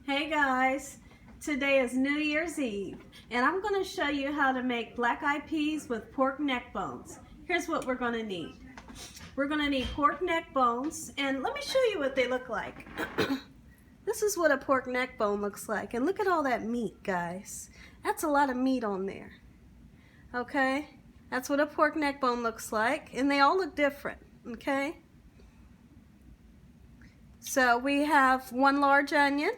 Hey guys, today is New Year's Eve and I'm going to show you how to make black-eyed peas with pork neck bones. Here's what we're going to need. We're going to need pork neck bones, and let me show you what they look like. This is what a pork neck bone looks like, and look at all that meat, guys. That's a lot of meat on there. Okay, that's what a pork neck bone looks like, and they all look different. Okay, so we have 1 large onion,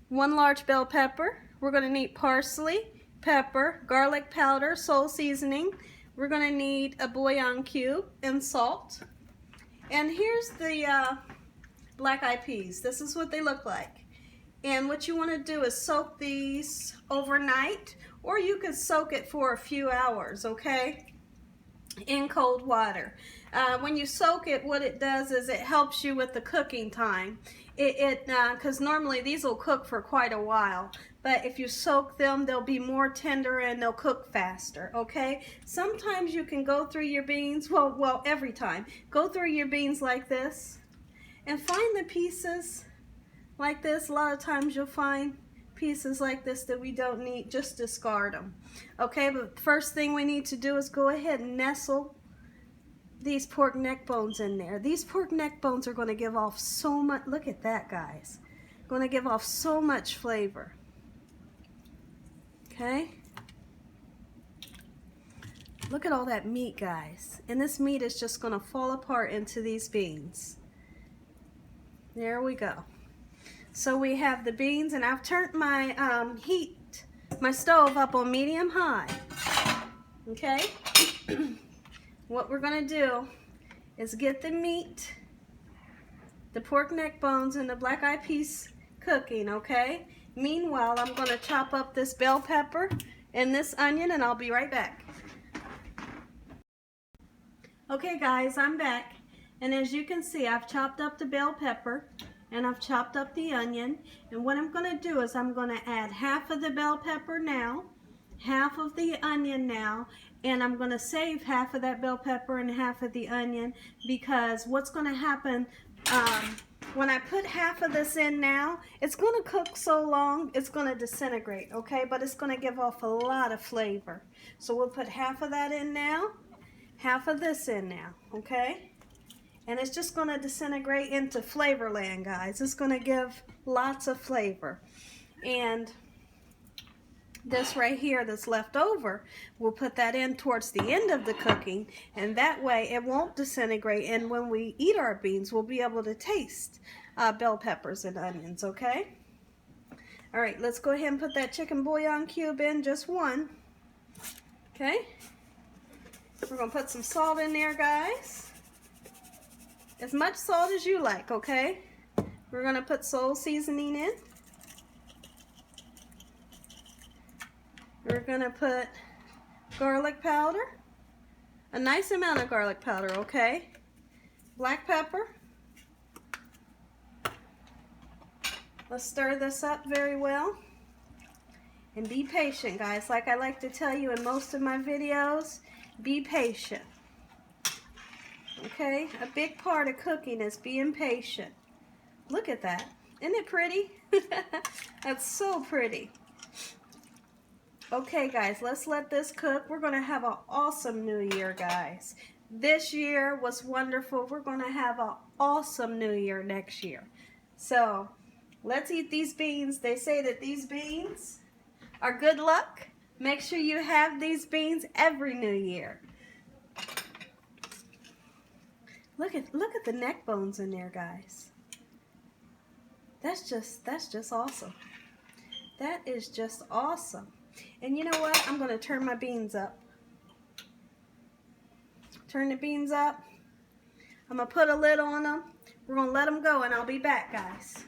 1 large bell pepper. We're going to need parsley, pepper, garlic powder, salt seasoning. We're going to need a bouillon cube and salt. And here's the black-eyed peas. This is what they look like. And what you want to do is soak these overnight, or you could soak it for a few hours, okay, in cold water. When you soak it, what it does is it helps you with the cooking time. Because normally these will cook for quite a while, but if you soak them, they'll be more tender and they'll cook faster, okay? Sometimes you can go through your beans, well, every time, go through your beans like this and find the pieces like this. A lot of times you'll find pieces like this that we don't need, just discard them, okay? But the first thing we need to do is go ahead and nestle these pork neck bones in there. These pork neck bones are going to give off so much, look at that, guys, going to give off so much flavor. Okay, look at all that meat, guys, and this meat is just going to fall apart into these beans. There we go. So we have the beans, and I've turned my my stove up on medium high. Okay. What we're going to do is get the meat, the pork neck bones, and the black-eyed peas cooking, okay? Meanwhile, I'm going to chop up this bell pepper and this onion, and I'll be right back. Okay, guys, I'm back. And as you can see, I've chopped up the bell pepper and I've chopped up the onion. And what I'm going to do is I'm going to add half of the bell pepper now, half of the onion now, and I'm going to save half of that bell pepper and half of the onion, because what's going to happen when I put half of this in now, it's going to cook so long it's going to disintegrate, okay? But it's going to give off a lot of flavor. So we'll put half of that in now, half of this in now, okay? And it's just going to disintegrate into flavor land, guys. It's going to give lots of flavor. And this right here that's left over, we'll put that in towards the end of the cooking, and that way it won't disintegrate, and when we eat our beans we'll be able to taste bell peppers and onions, okay? Alright, let's go ahead and put that chicken bouillon cube in, just one. Okay, we're going to put some salt in there, guys. As much salt as you like, okay? We're going to put salt seasoning in. We're going to put garlic powder, a nice amount of garlic powder, okay? Black pepper. Let's stir this up very well. And be patient, guys. Like I like to tell you in most of my videos, be patient. Okay? A big part of cooking is being patient. Look at that. Isn't it pretty? That's so pretty. Okay, guys, let's let this cook. We're going to have an awesome new year, guys. This year was wonderful. We're going to have an awesome new year next year. So, let's eat these beans. They say that these beans are good luck. Make sure you have these beans every new year. Look at the neck bones in there, guys. That's just awesome. That is just awesome. And you know what? I'm going to turn my beans up. Turn the beans up. I'm going to put a lid on them. We're going to let them go, and I'll be back, guys.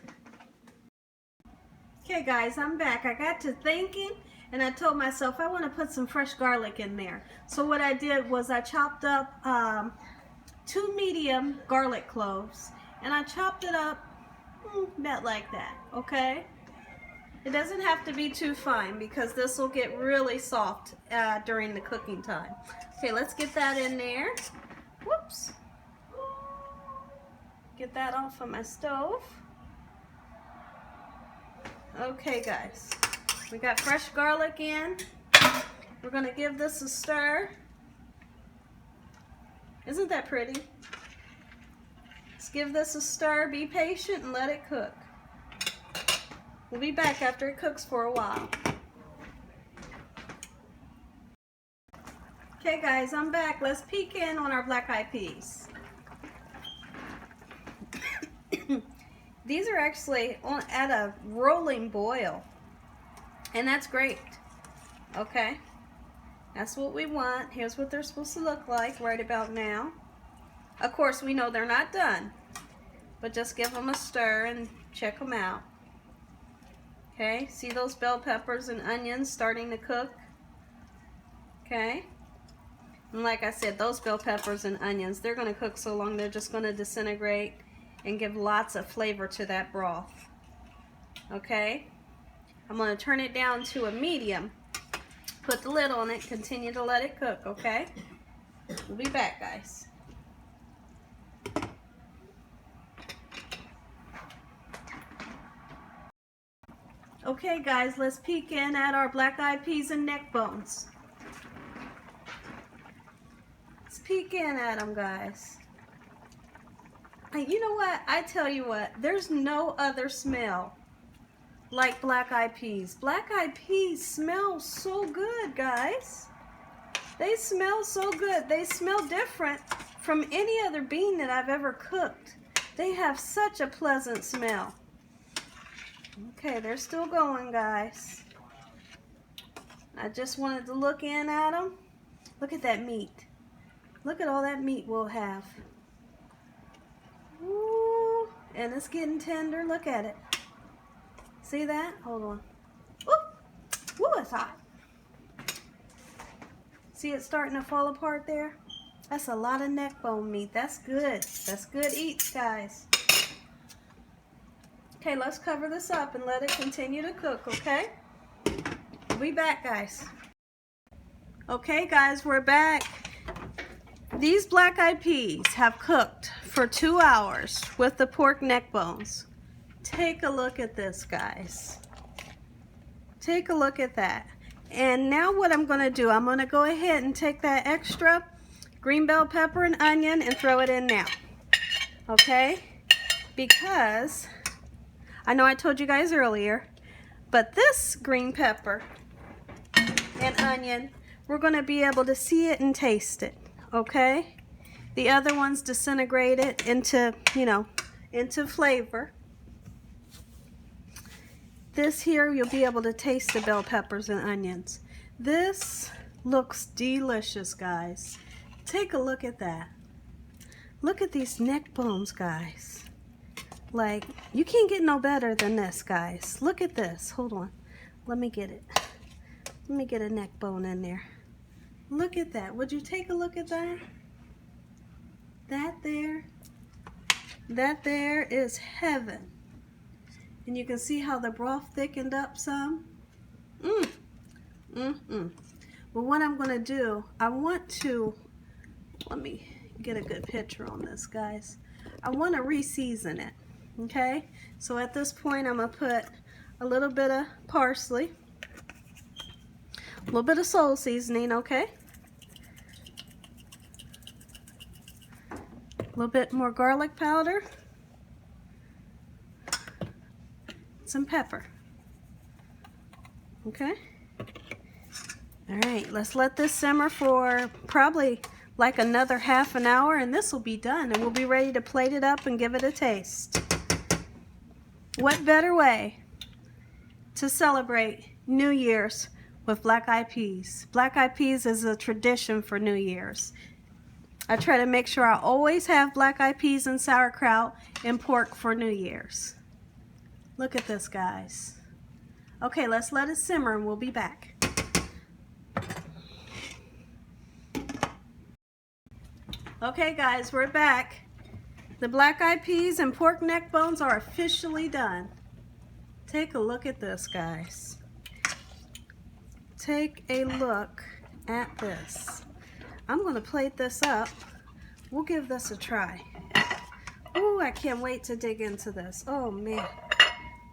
Okay, guys, I'm back. I got to thinking, and I told myself I want to put some fresh garlic in there. So what I did was I chopped up 2 medium garlic cloves, and I chopped it up about like that, okay? It doesn't have to be too fine, because this will get really soft during the cooking time. Okay, let's get that in there. Whoops. Get that off of my stove. Okay guys, we got fresh garlic in. We're going to give this a stir. Isn't that pretty? Let's give this a stir. Be patient and let it cook. We'll be back after it cooks for a while. Okay guys, I'm back. Let's peek in on our black-eyed peas. These are actually at a rolling boil, and that's great. Okay, that's what we want. Here's what they're supposed to look like right about now. Of course, we know they're not done, but just give them a stir and check them out. Okay, see those bell peppers and onions starting to cook? Okay, and like I said, those bell peppers and onions, they're going to cook so long they're just going to disintegrate and give lots of flavor to that broth. Okay, I'm going to turn it down to a medium, put the lid on it, continue to let it cook. Okay, we'll be back guys. Okay guys, let's peek in at our black-eyed peas and neck bones. Let's peek in at them guys. You know what? I tell you what, there's no other smell like black-eyed peas. Black-eyed peas smell so good, guys. They smell so good. They smell different from any other bean that I've ever cooked. They have such a pleasant smell. Okay, they're still going, guys. I just wanted to look in at them. Look at that meat. Look at all that meat we'll have. Ooh, and it's getting tender. Look at it. See that? Hold on. Ooh, ooh, it's hot. See it starting to fall apart there? That's a lot of neck bone meat. That's good. That's good eats, guys. Okay, let's cover this up and let it continue to cook, okay? We'll be back, guys. Okay, guys, we're back. These black-eyed peas have cooked for 2 hours with the pork neck bones. Take a look at this, guys. Take a look at that. And now what I'm going to do, I'm going to go ahead and take that extra green bell pepper and onion and throw it in now. Okay? Because I know I told you guys earlier, but this green pepper and onion, we're going to be able to see it and taste it. Okay, the other ones disintegrate it into, into flavor. This here, you'll be able to taste the bell peppers and onions. This looks delicious, guys. Take a look at that. Look at these neck bones, guys. Like, you can't get no better than this, guys. Look at this. Hold on. Let me get it. Let me get a neck bone in there. Look at that. Would you take a look at that? That there is heaven. And you can see how the broth thickened up some. Well, what I'm going to do, let me get a good picture on this, guys. I want to re-season it. Okay? So at this point, I'm going to put a little bit of parsley. A little bit of soul seasoning, okay? A little bit more garlic powder. Some pepper. Okay? Alright, let's let this simmer for probably like another half an hour, and this will be done, and we'll be ready to plate it up and give it a taste. What better way to celebrate New Year's with black-eyed peas? Black-eyed peas is a tradition for New Year's. I try to make sure I always have black-eyed peas and sauerkraut and pork for New Year's. Look at this, guys. Okay, let's let it simmer and we'll be back. Okay, guys, we're back. The black-eyed peas and pork neck bones are officially done. Take a look at this, guys. Take a look at this. I'm going to plate this up. We'll give this a try. Ooh, I can't wait to dig into this. Oh, man.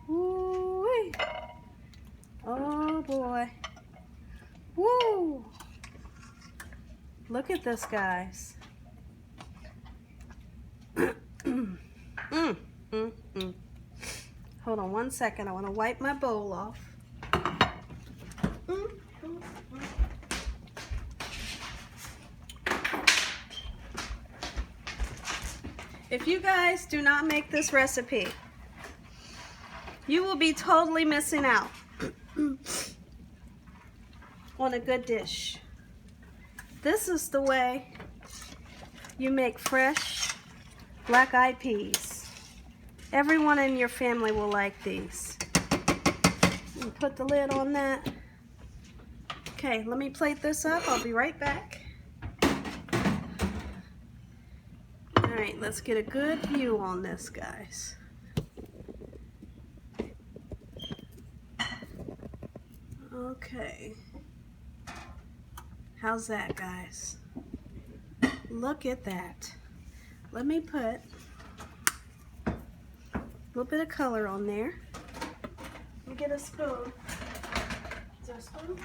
Ooh-wee. Look at this, guys. Hold on one second. I want to wipe my bowl off. If you guys do not make this recipe, you will be totally missing out on a good dish. This is the way you make fresh black-eyed peas. Everyone in your family will like these. And put the lid on that. Okay, let me plate this up. I'll be right back. All right, let's get a good view on this, guys. Okay. How's that, guys? Look at that. Let me put a little bit of color on there. Let me get a spoon. Is there a spoon?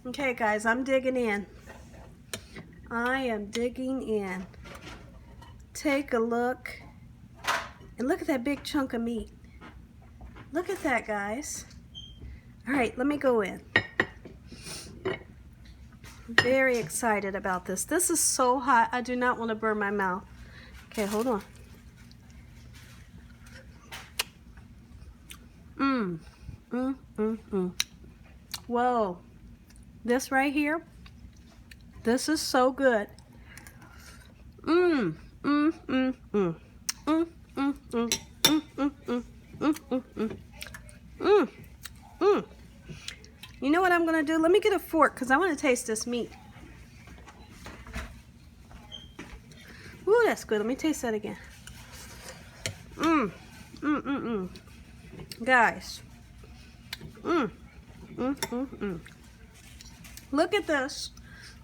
Okay, guys, I'm digging in. I am digging in. Take a look. And look at that big chunk of meat. Look at that, guys. All right, let me go in. I'm very excited about this. This is so hot. I do not want to burn my mouth. Okay, hold on. Whoa. This right here, this is so good. You know what I'm gonna do? Let me get a fork because I want to taste this meat. Ooh, that's good. Let me taste that again. Guys. Look at this.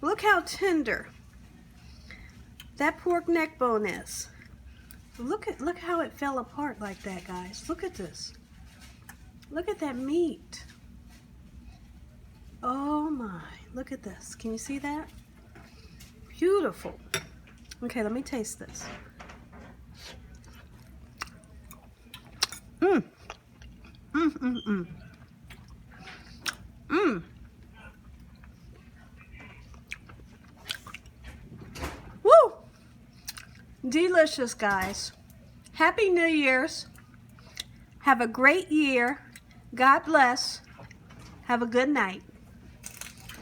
Look how tender that pork neck bone is. Look how it fell apart like that, guys. Look at this. Look at that meat. Oh my, look at this. Can you see that? Beautiful. Okay, let me taste this. Woo! Delicious, guys. Happy New Year's. Have a great year. God bless. Have a good night.